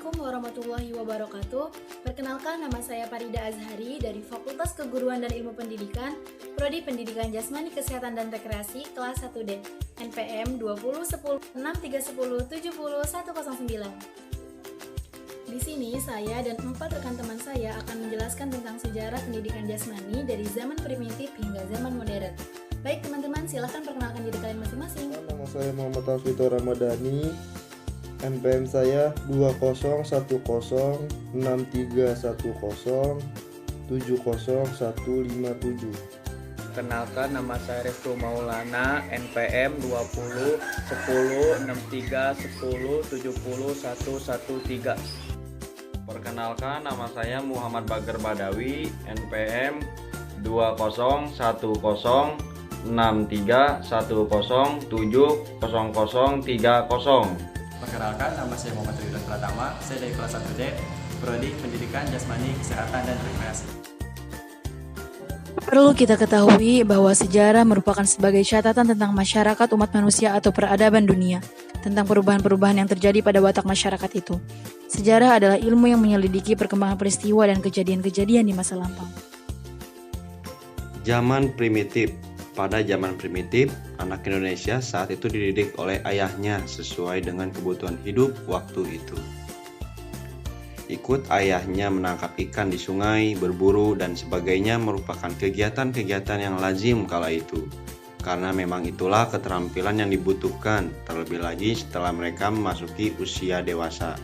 Assalamualaikum warahmatullahi wabarakatuh. Perkenalkan, nama saya Farida Azhari dari Fakultas Keguruan dan Ilmu Pendidikan, Prodi Pendidikan Jasmani Kesehatan dan Rekreasi, kelas 1D, NPM 20106310700109. Di sini saya dan 4 rekan teman saya akan menjelaskan tentang sejarah pendidikan jasmani dari zaman primitif hingga zaman modern. Baik teman-teman, silahkan perkenalkan diri kalian masing-masing. Nama saya Muhammad Alfito Ramadhani. NPM saya 2010631070157. Kenalkan, nama saya Riftu Maulana, NPM 20106310700113. Perkenalkan, nama saya Muhammad Bagir Badawi, NPM 20106310700030. Perkenalkan, nama saya Muhammad Ridwan Pratama, saya dari kelas 1D, Prodi Pendidikan Jasmani Kesehatan dan Rekreasi. Perlu kita ketahui bahwa sejarah merupakan sebagai catatan tentang masyarakat umat manusia atau peradaban dunia, tentang perubahan-perubahan yang terjadi pada watak masyarakat itu. Sejarah adalah ilmu yang menyelidiki perkembangan peristiwa dan kejadian-kejadian di masa lampau. Zaman primitif. Pada zaman primitif, anak Indonesia saat itu dididik oleh ayahnya sesuai dengan kebutuhan hidup waktu itu. Ikut ayahnya menangkap ikan di sungai, berburu, dan sebagainya merupakan kegiatan-kegiatan yang lazim kala itu. Karena memang itulah keterampilan yang dibutuhkan, terlebih lagi setelah mereka memasuki usia dewasa.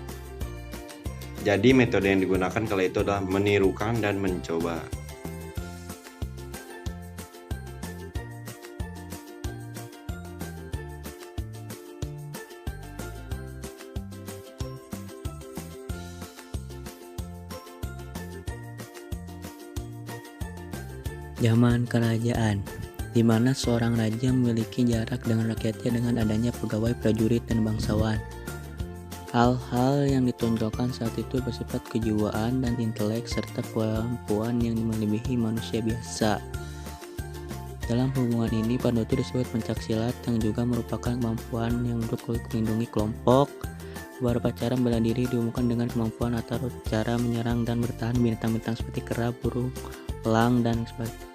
Jadi metode yang digunakan kala itu adalah menirukan dan mencoba. Zaman kerajaan, di mana seorang raja memiliki jarak dengan rakyatnya dengan adanya pegawai, prajurit, dan bangsawan. Hal-hal yang ditonjolkan saat itu bersifat kejiwaan dan intelek serta kemampuan yang melebihi manusia biasa. Dalam hubungan ini, Pandutu disebut pencaksilat yang juga merupakan kemampuan yang untuk melindungi kelompok. Beberapa cara bela diri diumumkan dengan kemampuan atau cara menyerang dan bertahan binatang-binatang seperti kera, burung, elang, dan sebagainya.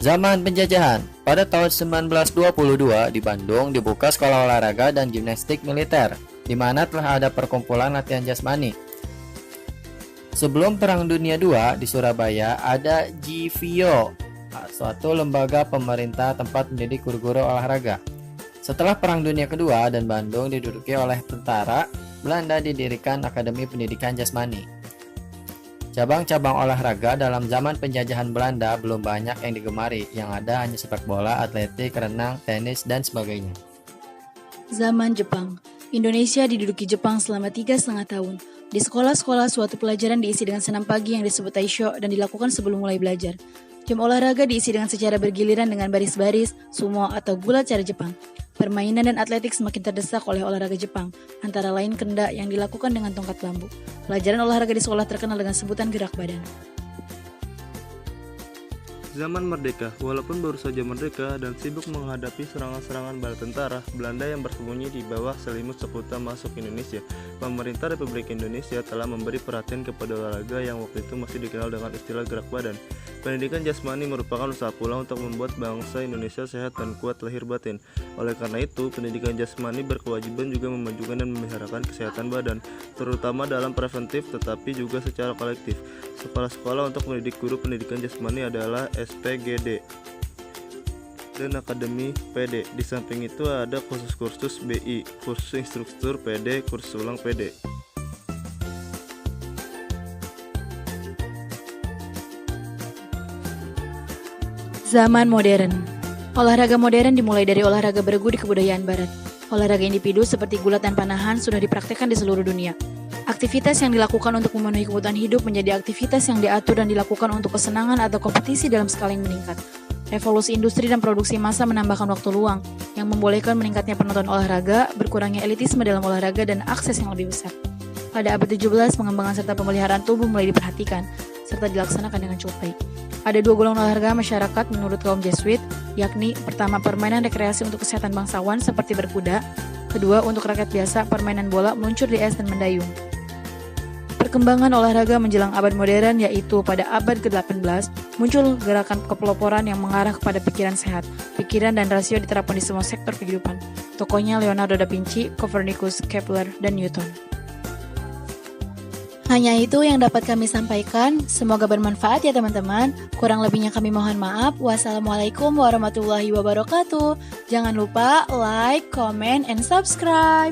Zaman penjajahan. Pada tahun 1922 di Bandung dibuka sekolah olahraga dan gimnastik militer, di mana telah ada perkumpulan latihan jasmani. Sebelum Perang Dunia II di Surabaya ada GVO, suatu lembaga pemerintah tempat mendidik guru-guru olahraga. Setelah Perang Dunia Kedua dan Bandung diduduki oleh tentara, Belanda didirikan Akademi Pendidikan Jasmani. Cabang-cabang olahraga dalam zaman penjajahan Belanda belum banyak yang digemari, yang ada hanya sepak bola, atletik, renang, tenis, dan sebagainya. Zaman Jepang. Indonesia diduduki Jepang selama 3,5 tahun. Di sekolah-sekolah suatu pelajaran diisi dengan senam pagi yang disebut taisho dan dilakukan sebelum mulai belajar. Jam olahraga diisi dengan secara bergiliran dengan baris-baris, sumo atau gulat cara Jepang. Permainan dan atletik semakin terdesak oleh olahraga Jepang, antara lain kenda yang dilakukan dengan tongkat bambu. Pelajaran olahraga di sekolah terkenal dengan sebutan gerak badan. Zaman merdeka. Walaupun baru saja merdeka dan sibuk menghadapi serangan-serangan bala tentara Belanda yang bersembunyi di bawah selimut sekutu masuk Indonesia, pemerintah Republik Indonesia telah memberi perhatian kepada olahraga yang waktu itu masih dikenal dengan istilah gerak badan. Pendidikan jasmani merupakan usaha pula untuk membuat bangsa Indonesia sehat dan kuat lahir batin. Oleh karena itu, pendidikan jasmani berkewajiban juga memajukan dan memeliharakan kesehatan badan, terutama dalam preventif tetapi juga secara kolektif. Kepala sekolah untuk mendidik guru pendidikan jasmani adalah SPGD dan Akademi PD. Di samping itu ada kursus-kursus BI, kursus instruktur PD, kursus ulang PD. Zaman modern. Olahraga modern dimulai dari olahraga bergu di kebudayaan barat. Olahraga individu seperti gulat dan panahan sudah dipraktikkan di seluruh dunia. Aktivitas yang dilakukan untuk memenuhi kebutuhan hidup menjadi aktivitas yang diatur dan dilakukan untuk kesenangan atau kompetisi dalam skala yang meningkat. Revolusi industri dan produksi massa menambahkan waktu luang, yang membolehkan meningkatnya penonton olahraga, berkurangnya elitisme dalam olahraga, dan akses yang lebih besar. Pada abad 17, pengembangan serta pemeliharaan tubuh mulai diperhatikan, serta dilaksanakan dengan cukup baik. Ada 2 golongan olahraga masyarakat menurut kaum Jesuit, yakni pertama permainan rekreasi untuk kesehatan bangsawan seperti berkuda, kedua untuk rakyat biasa permainan bola, meluncur di es dan mendayung. Perkembangan olahraga menjelang abad modern yaitu pada abad ke-18 muncul gerakan kepeloporan yang mengarah kepada pikiran sehat. Pikiran dan rasio diterapkan di semua sektor kehidupan. Tokohnya Leonardo da Vinci, Copernicus, Kepler, dan Newton. Hanya itu yang dapat kami sampaikan. Semoga bermanfaat ya teman-teman. Kurang lebihnya kami mohon maaf. Wassalamualaikum warahmatullahi wabarakatuh. Jangan lupa like, comment, and subscribe.